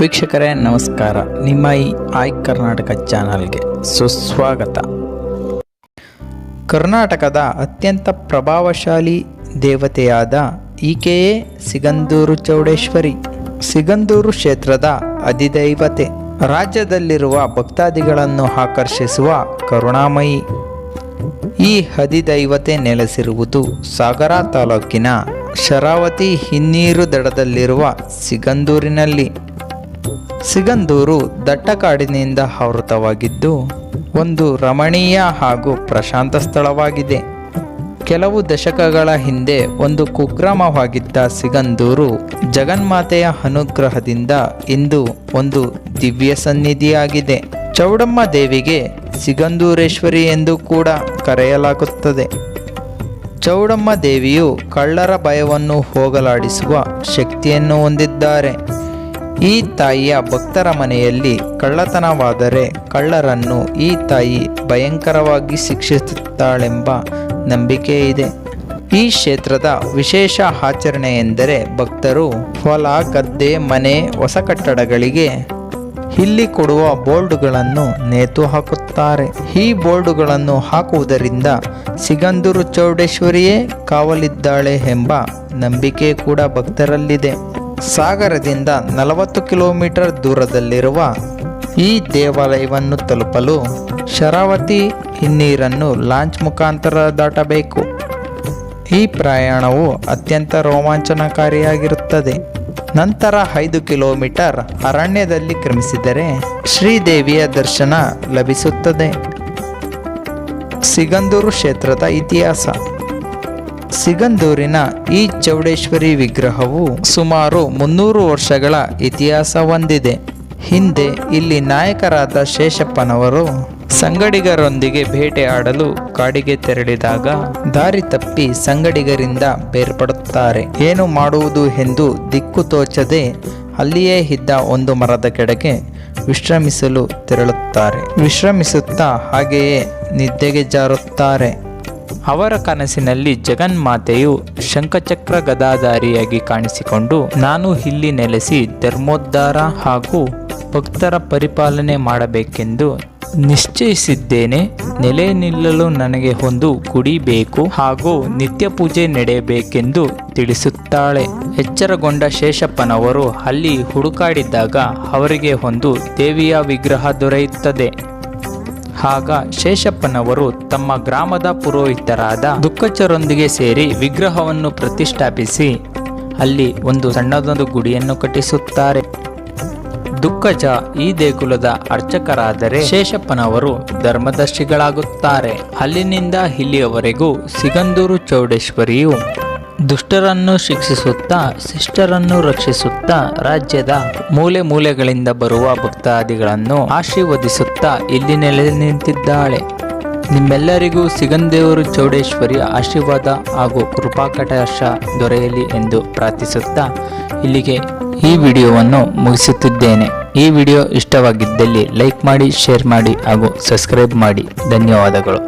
ವೀಕ್ಷಕರೇ ನಮಸ್ಕಾರ. ನಿಮ್ಮ ಈ ಆಯ್ ಕರ್ನಾಟಕ ಚಾನಲ್ಗೆ ಸುಸ್ವಾಗತ. ಕರ್ನಾಟಕದ ಅತ್ಯಂತ ಪ್ರಭಾವಶಾಲಿ ದೇವತೆಯಾದ ಈಕೆಯೇ ಸಿಗಂದೂರು ಚೌಡೇಶ್ವರಿ. ಸಿಗಂದೂರು ಕ್ಷೇತ್ರದ ಅಧಿದೈವತೆ. ರಾಜ್ಯದಲ್ಲಿರುವ ಭಕ್ತಾದಿಗಳನ್ನು ಆಕರ್ಷಿಸುವ ಕರುಣಾಮಯಿ. ಈ ಅಧಿದೈವತೆ ನೆಲೆಸಿರುವುದು ಸಾಗರ ತಾಲೂಕಿನ ಶರಾವತಿ ಹಿನ್ನೀರು ದಡದಲ್ಲಿರುವ ಸಿಗಂದೂರಿನಲ್ಲಿ. ಸಿಗಂದೂರು ದಟ್ಟಕಾಡಿನಿಂದ ಆವೃತವಾಗಿದ್ದು ಒಂದು ರಮಣೀಯ ಹಾಗೂ ಪ್ರಶಾಂತ ಸ್ಥಳವಾಗಿದೆ. ಕೆಲವು ದಶಕಗಳ ಹಿಂದೆ ಒಂದು ಕುಗ್ರಾಮವಾಗಿದ್ದ ಸಿಗಂದೂರು ಜಗನ್ಮಾತೆಯ ಅನುಗ್ರಹದಿಂದ ಇಂದು ಒಂದು ದಿವ್ಯ ಸನ್ನಿಧಿಯಾಗಿದೆ. ಚೌಡಮ್ಮ ದೇವಿಗೆ ಸಿಗಂದೂರೇಶ್ವರಿ ಎಂದು ಕೂಡ ಕರೆಯಲಾಗುತ್ತದೆ. ಚೌಡಮ್ಮ ದೇವಿಯು ಕಳ್ಳರ ಭಯವನ್ನು ಹೋಗಲಾಡಿಸುವ ಶಕ್ತಿಯನ್ನು ಹೊಂದಿದ್ದಾರೆ. ಈ ತಾಯಿಯ ಭಕ್ತರ ಮನೆಯಲ್ಲಿ ಕಳ್ಳತನವಾದರೆ ಕಳ್ಳರನ್ನು ಈ ತಾಯಿ ಭಯಂಕರವಾಗಿ ಶಿಕ್ಷಿಸುತ್ತಾಳೆಂಬ ನಂಬಿಕೆ ಇದೆ. ಈ ಕ್ಷೇತ್ರದ ವಿಶೇಷ ಆಚರಣೆ ಎಂದರೆ ಭಕ್ತರು ಹೊಲ, ಗದ್ದೆ, ಮನೆ, ಹೊಸ ಕಟ್ಟಡಗಳಿಗೆ ಇಲ್ಲಿ ಕೊಡುವ ಬೋರ್ಡುಗಳನ್ನು ನೇತು ಹಾಕುತ್ತಾರೆ. ಈ ಬೋರ್ಡುಗಳನ್ನು ಹಾಕುವುದರಿಂದ ಸಿಗಂದೂರು ಚೌಡೇಶ್ವರಿಯೇ ಕಾವಲಿದ್ದಾಳೆ ಎಂಬ ನಂಬಿಕೆ ಕೂಡ ಭಕ್ತರಲ್ಲಿದೆ. ಸಾಗರದಿಂದ 40 ಕಿಲೋಮೀಟರ್ ದೂರದಲ್ಲಿರುವ ಈ ದೇವಾಲಯವನ್ನು ತಲುಪಲು ಶರಾವತಿ ಹಿನ್ನೀರನ್ನು ಲಾಂಚ್ ಮುಖಾಂತರ ದಾಟಬೇಕು. ಈ ಪ್ರಯಾಣವು ಅತ್ಯಂತ ರೋಮಾಂಚನಕಾರಿಯಾಗಿರುತ್ತದೆ. ನಂತರ 5 ಕಿಲೋಮೀಟರ್ ಅರಣ್ಯದಲ್ಲಿ ಕ್ರಮಿಸಿದರೆ ಶ್ರೀದೇವಿಯ ದರ್ಶನ ಲಭಿಸುತ್ತದೆ. ಸಿಗಂದೂರು ಕ್ಷೇತ್ರದ ಇತಿಹಾಸ. ಸಿಗಂದೂರಿನ ಈ ಚೌಡೇಶ್ವರಿ ವಿಗ್ರಹವು ಸುಮಾರು 300 ವರ್ಷಗಳ ಇತಿಹಾಸ ಹೊಂದಿದೆ. ಹಿಂದೆ ಇಲ್ಲಿ ನಾಯಕರಾದ ಶೇಷಪ್ಪನವರು ಸಂಗಡಿಗರೊಂದಿಗೆ ಬೇಟೆಯಾಡಲು ಕಾಡಿಗೆ ತೆರಳಿದಾಗ ದಾರಿ ತಪ್ಪಿ ಸಂಗಡಿಗರಿಂದ ಬೇರ್ಪಡುತ್ತಾರೆ. ಏನು ಮಾಡುವುದು ಎಂದು ದಿಕ್ಕು ತೋಚದೆ ಅಲ್ಲಿಯೇ ಇದ್ದ ಒಂದು ಮರದ ಕೆಳಗೆ ವಿಶ್ರಮಿಸಲು ತೆರಳುತ್ತಾರೆ. ವಿಶ್ರಮಿಸುತ್ತಾ ಹಾಗೆಯೇ ನಿದ್ದೆಗೆ ಜಾರುತ್ತಾರೆ. ಅವರ ಕನಸಿನಲ್ಲಿ ಜಗನ್ಮಾತೆಯು ಶಂಖಚಕ್ರ ಗದಾಧಾರಿಯಾಗಿ ಕಾಣಿಸಿಕೊಂಡು, ನಾನು ಇಲ್ಲಿ ನೆಲೆಸಿ ಧರ್ಮೋದ್ಧಾರ ಹಾಗೂ ಭಕ್ತರ ಪರಿಪಾಲನೆ ಮಾಡಬೇಕೆಂದು ನಿಶ್ಚಯಿಸಿದ್ದೇನೆ. ನೆಲೆ ನಿಲ್ಲಲು ನನಗೆ ಒಂದು ಗುಡಿ ಬೇಕು ಹಾಗೂ ನಿತ್ಯ ಪೂಜೆ ನಡೆಯಬೇಕೆಂದು ತಿಳಿಸುತ್ತಾಳೆ. ಎಚ್ಚರಗೊಂಡ ಶೇಷಪ್ಪನವರು ಅಲ್ಲಿ ಹುಡುಕಾಡಿದಾಗ ಅವರಿಗೆ ಒಂದು ದೇವಿಯ ವಿಗ್ರಹ ದೊರೆಯುತ್ತದೆ. ಆಗ ಶೇಷಪ್ಪನವರು ತಮ್ಮ ಗ್ರಾಮದ ಪುರೋಹಿತರಾದ ದುಕ್ಕಚರೊಂದಿಗೆ ಸೇರಿ ವಿಗ್ರಹವನ್ನು ಪ್ರತಿಷ್ಠಾಪಿಸಿ ಅಲ್ಲಿ ಒಂದು ಸಣ್ಣದೊಂದು ಗುಡಿಯನ್ನು ಕಟ್ಟಿಸುತ್ತಾರೆ. ದುಕ್ಕಚ ಈ ದೇಗುಲದ ಅರ್ಚಕರಾದರೆ ಶೇಷಪ್ಪನವರು ಧರ್ಮದರ್ಶಿಗಳಾಗುತ್ತಾರೆ. ಅಲ್ಲಿನಿಂದ ಇಲ್ಲಿಯವರೆಗೂ ಸಿಗಂದೂರು ಚೌಡೇಶ್ವರಿಯು ದುಷ್ಟರನ್ನು ಶಿಕ್ಷಿಸುತ್ತಾ ಶಿಷ್ಟರನ್ನು ರಕ್ಷಿಸುತ್ತಾ ರಾಜ್ಯದ ಮೂಲೆ ಮೂಲೆಗಳಿಂದ ಬರುವ ಭಕ್ತಾದಿಗಳನ್ನು ಆಶೀರ್ವದಿಸುತ್ತಾ ಇಲ್ಲಿ ನೆಲೆ ನಿಂತಿದ್ದಾಳೆ. ನಿಮ್ಮೆಲ್ಲರಿಗೂ ಸಿಗಂದೂರು ಚೌಡೇಶ್ವರಿಯ ಆಶೀರ್ವಾದ ಹಾಗೂ ಕೃಪಾಕಟಾಕ್ಷ ದೊರೆಯಲಿ ಎಂದು ಪ್ರಾರ್ಥಿಸುತ್ತಾ ಇಲ್ಲಿಗೆ ಈ ವಿಡಿಯೋವನ್ನು ಮುಗಿಸುತ್ತಿದ್ದೇನೆ. ಈ ವಿಡಿಯೋ ಇಷ್ಟವಾಗಿದ್ದಲ್ಲಿ ಲೈಕ್ ಮಾಡಿ, ಶೇರ್ ಮಾಡಿ ಹಾಗೂ ಸಬ್ಸ್ಕ್ರೈಬ್ ಮಾಡಿ. ಧನ್ಯವಾದಗಳು.